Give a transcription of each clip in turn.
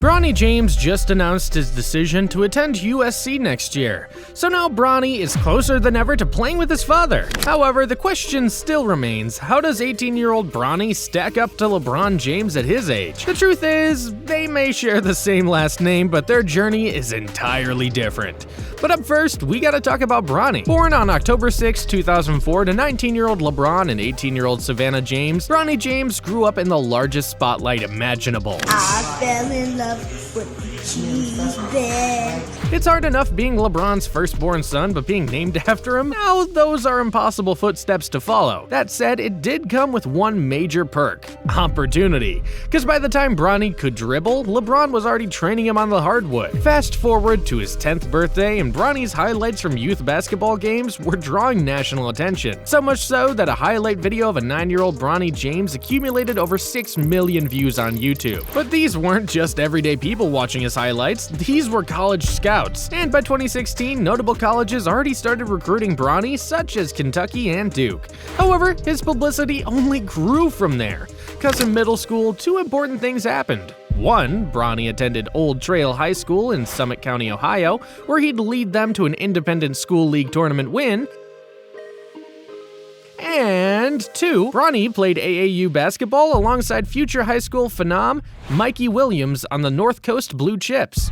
Bronny James just announced his decision to attend USC next year, so now Bronny is closer than ever to playing with his father. However, the question still remains, how does 18-year-old Bronny stack up to LeBron James at his age? The truth is, they may share the same last name, but their journey is entirely different. But up first, we gotta talk about Bronny. Born on October 6, 2004 to 19-year-old LeBron and 18-year-old Savannah James, Bronny James grew up in the largest spotlight imaginable. I fell in love with the cheese bed. It's hard enough being LeBron's firstborn son, but being named after him? Now, those are impossible footsteps to follow. That said, it did come with one major perk: opportunity. Because by the time Bronny could dribble, LeBron was already training him on the hardwood. Fast forward to his 10th birthday, and Bronny's highlights from youth basketball games were drawing national attention. So much so that a highlight video of a 9-year-old Bronny James accumulated over 6 million views on YouTube. But these weren't just everyday people watching his highlights, these were college scouts. And by 2016, notable colleges already started recruiting Bronny, such as Kentucky and Duke. However, his publicity only grew from there, because in middle school, two important things happened. One, Bronny attended Old Trail High School in Summit County, Ohio, where he'd lead them to an independent school league tournament win. And two, Bronny played AAU basketball alongside future high school phenom Mikey Williams on the North Coast Blue Chips.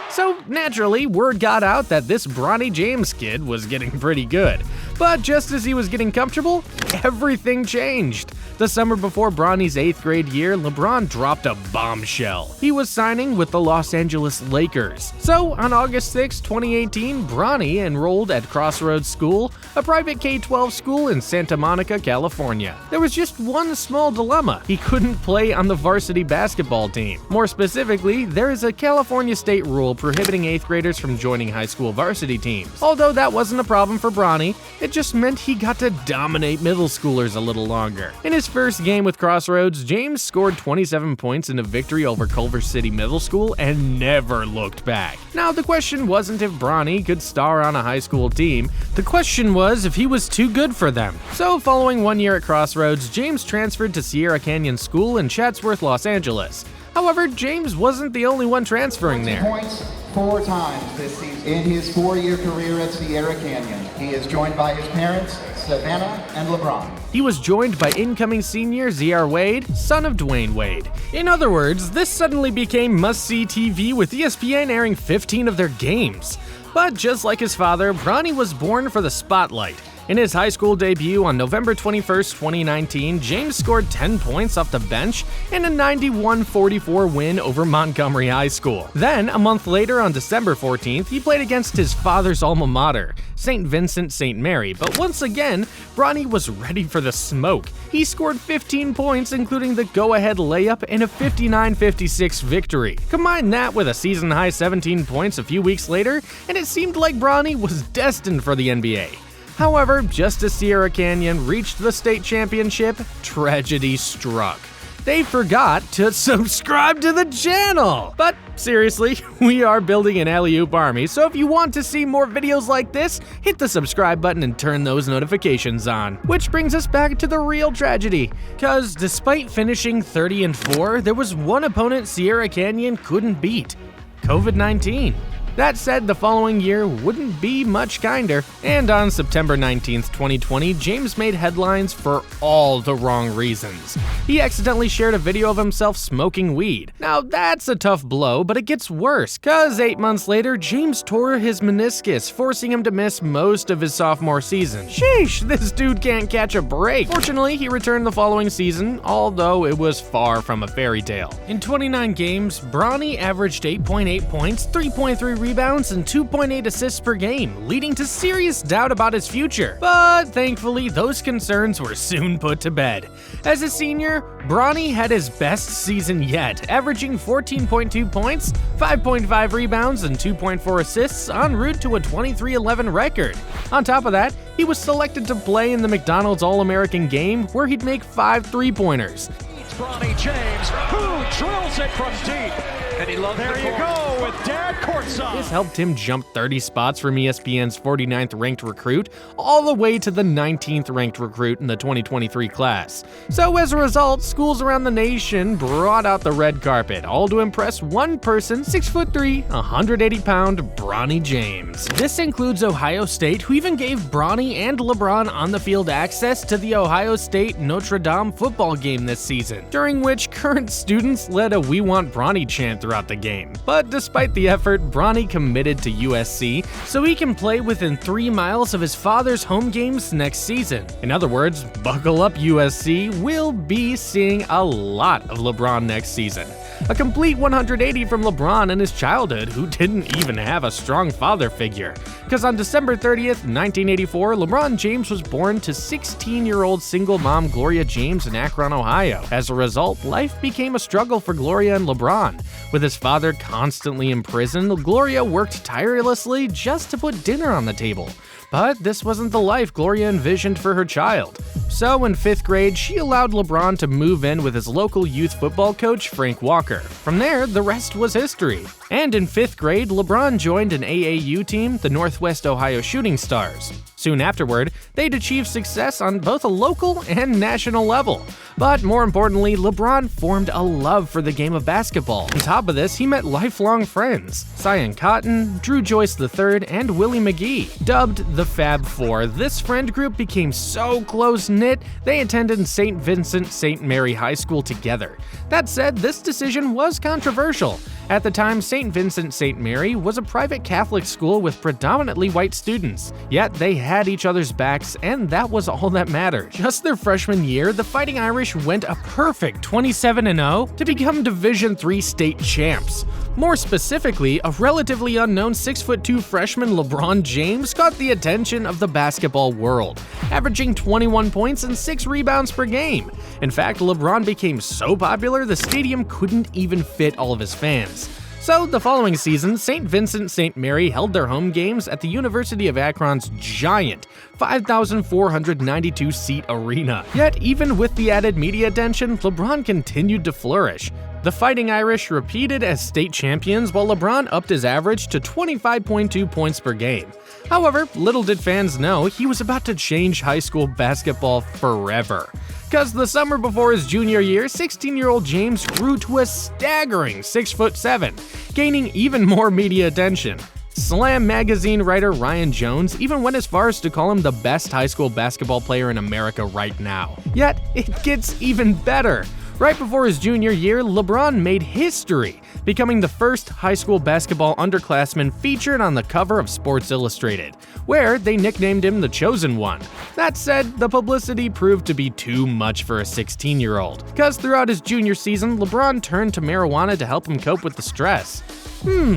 So naturally, word got out that this Bronny James kid was getting pretty good. But just as he was getting comfortable, everything changed. The summer before Bronny's 8th grade year, LeBron dropped a bombshell. He was signing with the Los Angeles Lakers. So on August 6, 2018, Bronny enrolled at Crossroads School, a private K-12 school in Santa Monica, California. There was just one small dilemma: he couldn't play on the varsity basketball team. More specifically, there is a California state rule prohibiting 8th graders from joining high school varsity teams. Although that wasn't a problem for Bronny, it just meant he got to dominate middle schoolers a little longer. In his first game with Crossroads, James scored 27 points in a victory over Culver City Middle School and never looked back. Now, the question wasn't if Bronny could star on a high school team, the question was if he was too good for them. So following 1 year at Crossroads, James transferred to Sierra Canyon School in Chatsworth, Los Angeles. However, James wasn't the only one transferring there. Points 4 times this season in his 4-year career at Sierra Canyon. He is joined by his parents, Savannah and LeBron. He was joined by incoming senior ZR Wade, son of Dwayne Wade. In other words, this suddenly became must-see TV, with ESPN airing 15 of their games. But just like his father, Bronny was born for the spotlight. In his high school debut on November 21, 2019, James scored 10 points off the bench in a 91-44 win over Montgomery High School. Then, a month later on December 14th, he played against his father's alma mater, St. Vincent St. Mary, but once again, Bronny was ready for the smoke. He scored 15 points, including the go-ahead layup in a 59-56 victory. Combine that with a season-high 17 points a few weeks later, and it seemed like Bronny was destined for the NBA. However, just as Sierra Canyon reached the state championship, tragedy struck. They forgot to subscribe to the channel! But seriously, we are building an alley-oop army, so if you want to see more videos like this, hit the subscribe button and turn those notifications on. Which brings us back to the real tragedy, cause despite finishing 30-4, there was one opponent Sierra Canyon couldn't beat: COVID-19. That said, the following year wouldn't be much kinder, and on September 19th, 2020, James made headlines for all the wrong reasons. He accidentally shared a video of himself smoking weed. Now that's a tough blow, but it gets worse, cause 8 months later, James tore his meniscus, forcing him to miss most of his sophomore season. Sheesh, this dude can't catch a break. Fortunately, he returned the following season, although it was far from a fairy tale. In 29 games, Bronny averaged 8.8 points, 3.3 rebounds, and 2.8 assists per game, leading to serious doubt about his future. But thankfully, those concerns were soon put to bed. As a senior, Bronny had his best season yet, averaging 14.2 points, 5.5 rebounds, and 2.4 assists, en route to a 23-11 record. On top of that, he was selected to play in the McDonald's All-American game, where he'd make 5 3-pointers. Bronny James, who drills it from deep. And he loves there you go with Dad courtside. This helped him jump 30 spots from ESPN's 49th ranked recruit all the way to the 19th ranked recruit in the 2023 class. So as a result, schools around the nation brought out the red carpet, all to impress one person, 6'3", 180-pound Bronny James. This includes Ohio State, who even gave Bronny and LeBron on-the-field access to the Ohio State Notre Dame football game this season, during which current students led a "We Want Bronny" chant throughout the game. But despite the effort, Bronny committed to USC so he can play within 3 miles of his father's home games next season. In other words, buckle up USC, we'll be seeing a lot of LeBron next season. A complete 180 from LeBron in his childhood, who didn't even have a strong father figure. Because on December 30th, 1984, LeBron James was born to 16-year-old single mom Gloria James in Akron, Ohio. As a result, life became a struggle for Gloria and LeBron. With his father constantly in prison, Gloria worked tirelessly just to put dinner on the table. But this wasn't the life Gloria envisioned for her child. So in 5th grade, she allowed LeBron to move in with his local youth football coach, Frank Walker. From there, the rest was history. And in 5th grade, LeBron joined an AAU team, the Northwest Ohio Shooting Stars. Soon afterward, they'd achieved success on both a local and national level. But more importantly, LeBron formed a love for the game of basketball. On top of this, he met lifelong friends, Sion Cotton, Drew Joyce III, and Willie McGee. Dubbed the Fab Four, this friend group became so close-knit, they attended St. Vincent St. Mary High School together. That said, this decision was controversial. At the time, St. Vincent St. Mary was a private Catholic school with predominantly white students. Yet they had each other's backs, and that was all that mattered. Just their freshman year, the Fighting Irish went a perfect 27-0 to become Division III state champs. More specifically, a relatively unknown 6'2" freshman LeBron James caught the attention of the basketball world, averaging 21 points and 6 rebounds per game. In fact, LeBron became so popular the stadium couldn't even fit all of his fans. So the following season, St. Vincent St. Mary held their home games at the University of Akron's giant 5,492-seat arena. Yet even with the added media attention, LeBron continued to flourish. The Fighting Irish repeated as state champions, while LeBron upped his average to 25.2 points per game. However, little did fans know he was about to change high school basketball forever. Because the summer before his junior year, 16-year-old James grew to a staggering 6'7", gaining even more media attention. Slam magazine writer Ryan Jones even went as far as to call him the best high school basketball player in America right now. Yet, it gets even better. Right before his junior year, LeBron made history, becoming the first high school basketball underclassman featured on the cover of Sports Illustrated, where they nicknamed him the Chosen One. That said, the publicity proved to be too much for a 16-year-old, because throughout his junior season, LeBron turned to marijuana to help him cope with the stress.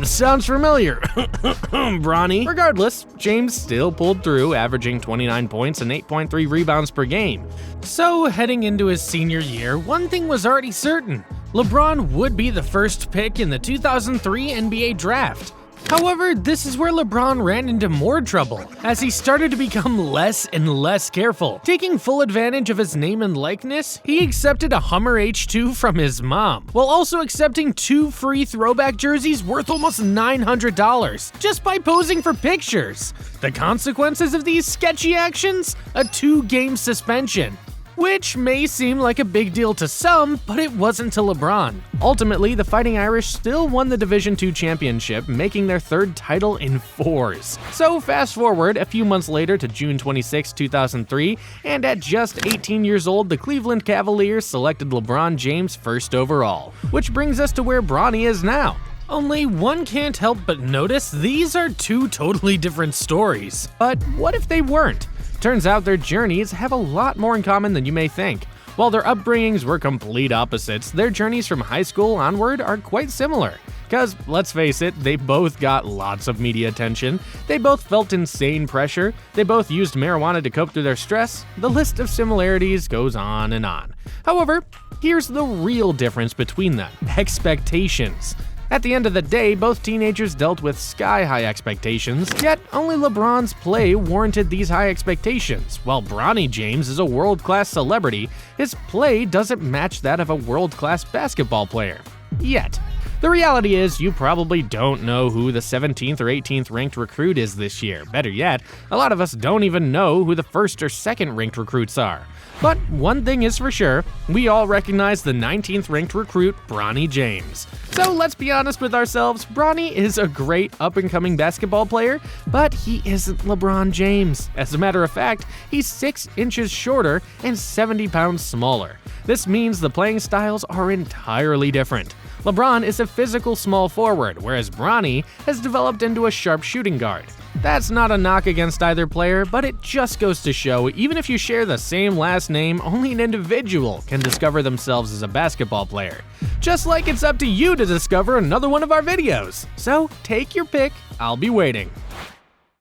Sounds familiar. Bronny. Regardless, James still pulled through, averaging 29 points and 8.3 rebounds per game. So, heading into his senior year, one thing was already certain. LeBron would be the first pick in the 2003 NBA draft. However, this is where LeBron ran into more trouble, as he started to become less and less careful. Taking full advantage of his name and likeness, he accepted a Hummer H2 from his mom, while also accepting 2 free throwback jerseys worth almost $900, just by posing for pictures. The consequences of these sketchy actions? A 2-game suspension. Which may seem like a big deal to some, but it wasn't to LeBron. Ultimately, the Fighting Irish still won the Division II championship, making their 3rd title in 4s. So fast forward a few months later to June 26, 2003, and at just 18 years old, the Cleveland Cavaliers selected LeBron James 1st overall. Which brings us to where Bronny is now. Only one can't help but notice these are 2 totally different stories. But what if they weren't? Turns out their journeys have a lot more in common than you may think. While their upbringings were complete opposites, their journeys from high school onward are quite similar. Cause, let's face it, they both got lots of media attention, they both felt insane pressure, they both used marijuana to cope through their stress, the list of similarities goes on and on. However, here's the real difference between them: expectations. At the end of the day, both teenagers dealt with sky-high expectations, yet only LeBron's play warranted these high expectations. While Bronny James is a world-class celebrity, his play doesn't match that of a world-class basketball player. Yet. The reality is, you probably don't know who the 17th or 18th ranked recruit is this year. Better yet, a lot of us don't even know who the 1st or 2nd ranked recruits are. But one thing is for sure, we all recognize the 19th ranked recruit, Bronny James. So let's be honest with ourselves, Bronny is a great up-and-coming basketball player, but he isn't LeBron James. As a matter of fact, he's 6 inches shorter and 70 pounds smaller. This means the playing styles are entirely different. LeBron is a physical small forward, whereas Bronny has developed into a sharp shooting guard. That's not a knock against either player, but it just goes to show even if you share the same last name, only an individual can discover themselves as a basketball player. Just like it's up to you to discover another one of our videos. So take your pick, I'll be waiting.